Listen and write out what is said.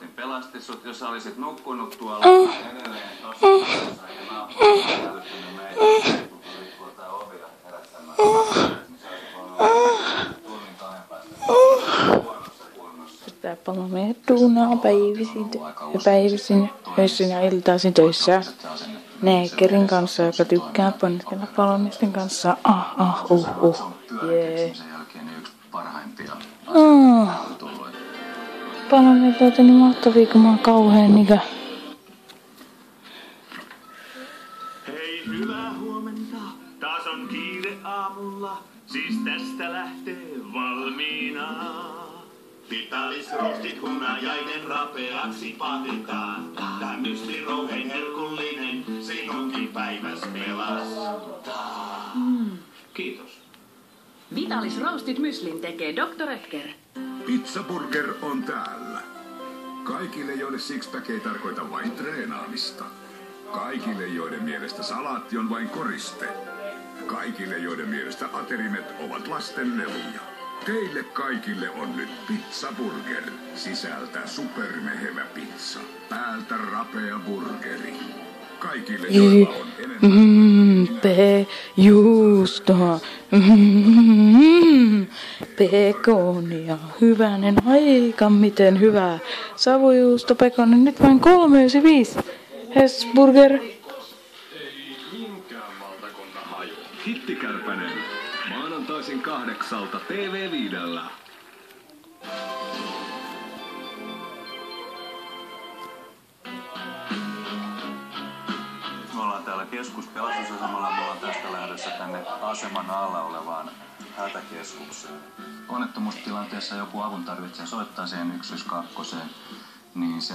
Martin pelasti sut, jos sä olisit nukkunut tuolla edelleen tossa ja naapurissa hälyttänyt meitä, kun tuli tuolta ovia herättämään, niin sä olisit voinut tunnin kahden päästä huonossa kunnossa. Pitää palaa meidän duunaa päivisin, öisin ja iltaisin töissä. Neekerin kanssa, joka tykkää ponniskella palomiesten kanssa. Jee. Palomiehet olette niin mahtavia, kun mä oon kauheen nikä. Hei, hyvää huomenta. Taas on kiire aamulla. Siis tästä lähtee valmiina. Vitalisroostit hunajainen rapeaksi pakitaan. Tää mystirouhein herkullinen sinunkin päiväs pelastaa. Kiitos. Vitalisroastit myslin tekee Dr. Edgar. Pizzaburger on täällä. Kaikille, joille sixpack ei tarkoita vain treenaamista. Kaikille, joiden mielestä salaatti on vain koriste. Kaikille, joiden mielestä aterimet ovat lasten leluja. Teille kaikille on nyt Pizzaburger. Sisältä supermehevä pizza. Päältä rapea burgeri. Kaikille, joilla on enemmän... juustoa. Pekonia. Hyvänen aika, miten hyvää. Savujuusto, pekoni, nyt vain 3,95. Hesburger. Ei minkään valtakunnan haju. Hittikärpänen. Maanantaisin 8 TV5. Me ollaan täällä keskuspelastusasemalla, me ollaan tästä lähdössä tänne aseman alla olevaan hätäkeskukseen. Onnettomuustilanteessa joku avun tarvitsee soittaa siihen 112, niin se